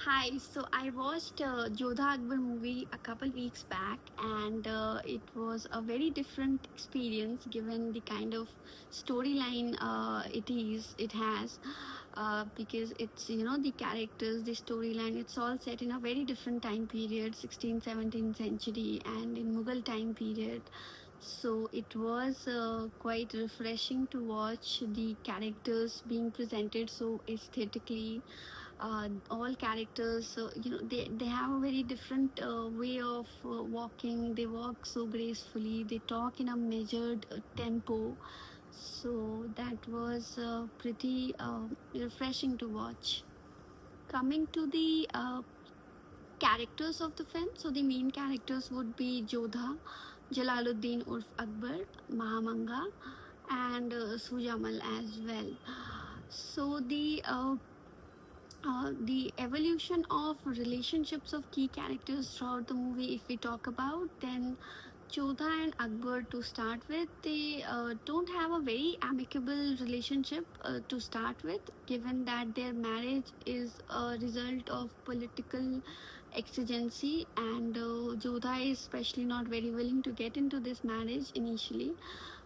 Hi, so I watched Jodha Akbar movie a couple weeks back, and it was a very different experience given the kind of storyline it has, because it's the characters, the storyline. It's all set in a very different time period, 16th, 17th century, and in Mughal time period. So it was quite refreshing to watch the characters being presented so aesthetically. All characters, they have a very different way of walking. They walk so gracefully, they talk in a measured tempo, so that was pretty refreshing to watch. Coming to the characters of the film, so the main characters would be Jodha, Jalaluddin urf Akbar, Mahamanga, and Sujamal as well. So the evolution of relationships of key characters throughout the movie, if we talk about, then Jodha and Akbar, to start with, they don't have a very amicable relationship to start with, given that their marriage is a result of political exigency, and Jodha is especially not very willing to get into this marriage initially.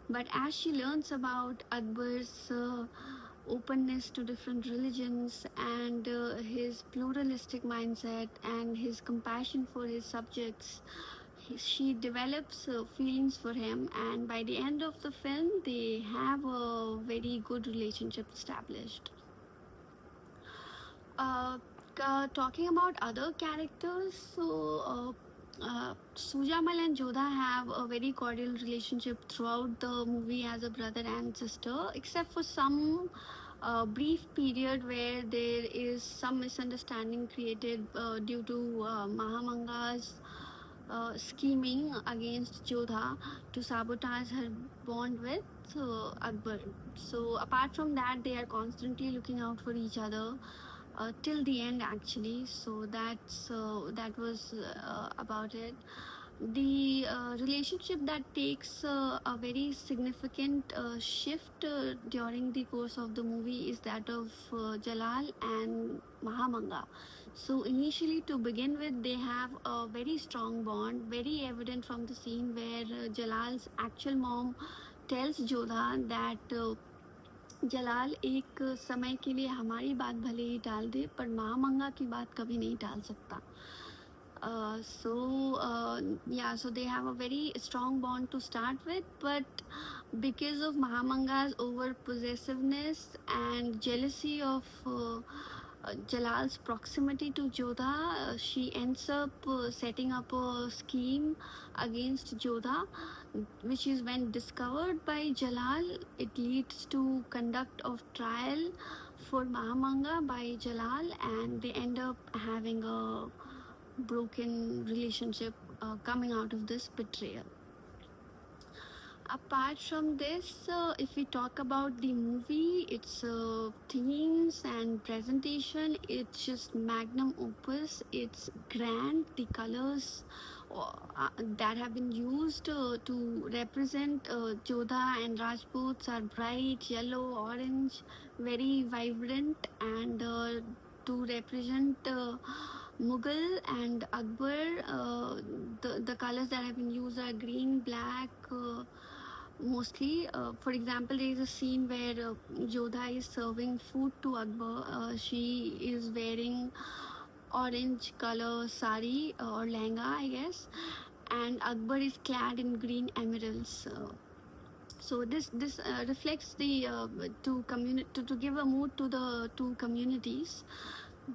But as she learns about Akbar's openness to different religions and his pluralistic mindset and his compassion for his subjects, she develops feelings for him, and by the end of the film, they have a very good relationship established. Uh, Talking about other characters, Sujamal and Jodha have a very cordial relationship throughout the movie as a brother and sister, except for some brief period where there is some misunderstanding created due to Mahamanga's scheming against Jodha to sabotage her bond with Akbar. So, apart from that, they are constantly looking out for each other till the end, actually. So that was about it. The relationship that takes a very significant shift during the course of the movie is that of Jalal and Mahamanga. So initially, to begin with, they have a very strong bond, very evident from the scene where Jalal's actual mom tells Jodha that जलाल एक समय के लिए हमारी बात भले ही टाल दे पर महामंगा की बात कभी नहीं टाल सकता. So they have a very strong bond to start with, but because of Mahamanga's over possessiveness and jealousy of Jalal's proximity to Jodha, she ends up setting up a scheme against Jodha, which is when discovered by Jalal, it leads to conduct of trial for Mahamanga by Jalal, and they end up having a broken relationship coming out of this betrayal. Apart from this, if we talk about the movie, its themes and presentation, it's just magnum opus. It's grand. The colors that have been used to represent Jodha and Rajputs are bright yellow, orange, very vibrant, and to represent Mughal and Akbar, the colors that have been used are green, black. Mostly, for example, there is a scene where Jodha is serving food to Akbar. She is wearing orange color sari or lehenga, I guess, and Akbar is clad in green emeralds. So this reflects the to give a mood to the two communities.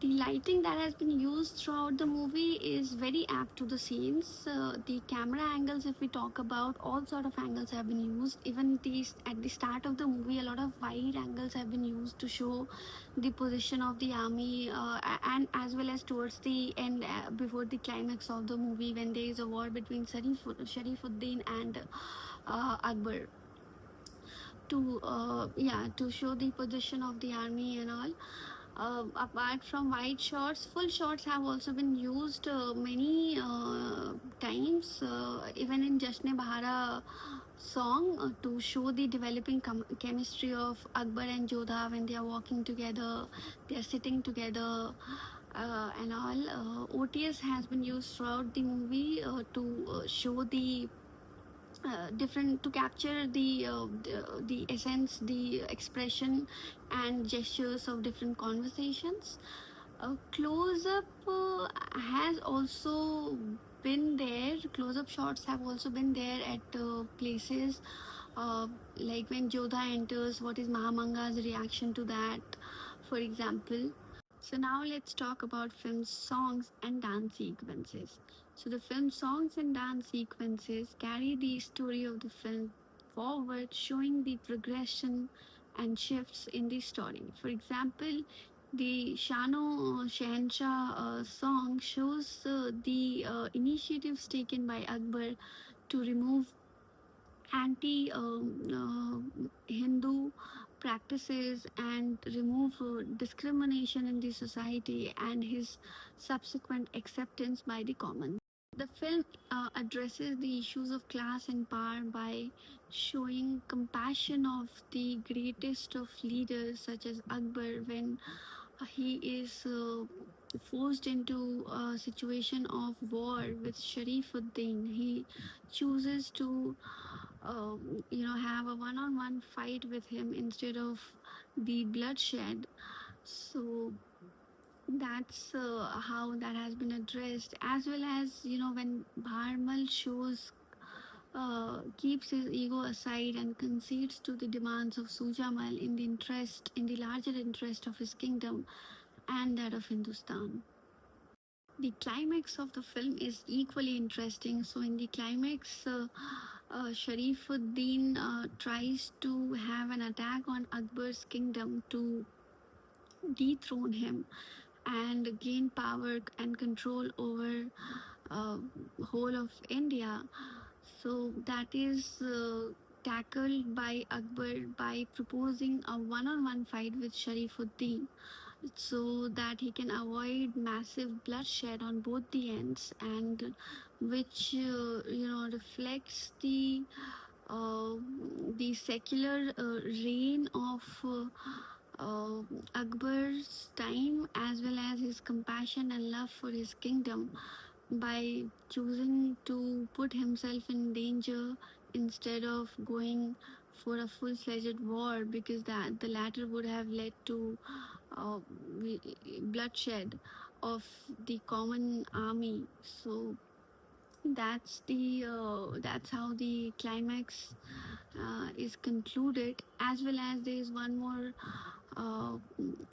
The lighting that has been used throughout the movie is very apt to the scenes. The camera angles, if we talk about, all sort of angles have been used. Even at the start of the movie, a lot of wide angles have been used to show the position of the army, and as well as towards the end, before the climax of the movie, when there is a war between Sharifuddin and Akbar, to show the position of the army and all. Apart from wide shots, full shots have also been used many times, even in Jashne Bahara song, to show the developing chemistry of Akbar and Jodha when they are walking together, they are sitting together, and all. OTS has been used throughout the movie to show the different to capture the essence, the expression and gestures of different conversations. Close up has also been there. Close up shots have also been there at places uh, like when Jodha enters, what is Mahamanga's reaction to that, for example. So now let's talk about film songs and dance sequences. So the film songs and dance sequences carry the story of the film forward, showing the progression and shifts in the story. For example, the Shano Shahenshah song shows the initiatives taken by Akbar to remove anti Hindu practices and remove discrimination in the society, and his subsequent acceptance by the common. The film addresses the issues of class and power by showing compassion of the greatest of leaders such as Akbar when he is forced into a situation of war with Sharifuddin. He chooses to have a one-on-one fight with him instead of the bloodshed. So that's how that has been addressed, as well as when Bharmal shows keeps his ego aside and concedes to the demands of Sujamal in the larger interest of his kingdom and that of Hindustan. The climax of the film is equally interesting. So in the climax, Sharifuddin tries to have an attack on Akbar's kingdom to dethrone him and gain power and control over uh, whole of India. So that is tackled by Akbar by proposing a one-on-one fight with Sharifuddin so that he can avoid massive bloodshed on both the ends, and which reflects uh, the secular reign of uh, Akbar's time, as well as his compassion and love for his kingdom by choosing to put himself in danger instead of going for a full-fledged war, because the latter would have led to uh, bloodshed of the common army. So that's how the climax is concluded, as well as there is one more uh,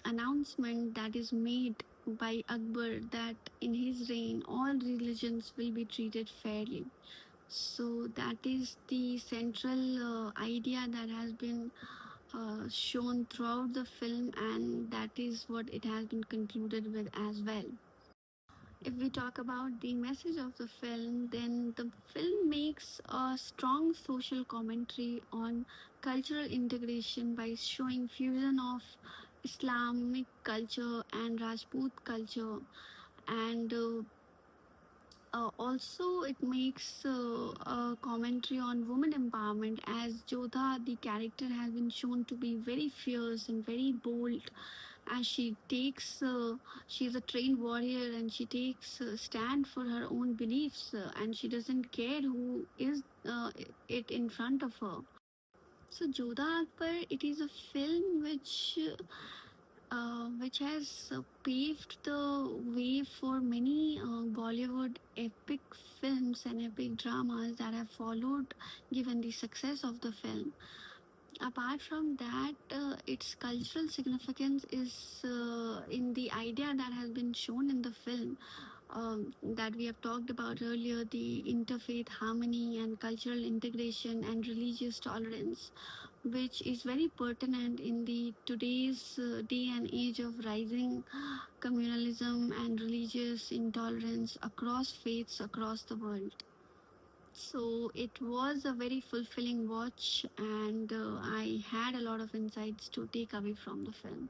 announcement that is made by Akbar that in his reign all religions will be treated fairly. So that is the central idea that has been shown throughout the film, and that is what it has been concluded with as well. If we talk about the message of the film, then the film makes a strong social commentary on cultural integration by showing fusion of Islamic culture and Rajput culture, and also it makes a commentary on women empowerment, as Jodha, the character, has been shown to be very fierce and very bold, as she's a trained warrior and she takes stand for her own beliefs, and she doesn't care who is it in front of her. So Jodha Akbar, it is a film which has paved the way for many Bollywood epic films and epic dramas that have followed, given the success of the film. Apart from that, its cultural significance is in the idea that has been shown in the film, that we have talked about earlier, the interfaith harmony and cultural integration and religious tolerance, which is very pertinent in the today's day and age of rising communalism and religious intolerance across faiths across the world. So it was a very fulfilling watch, and I had a lot of insights to take away from the film.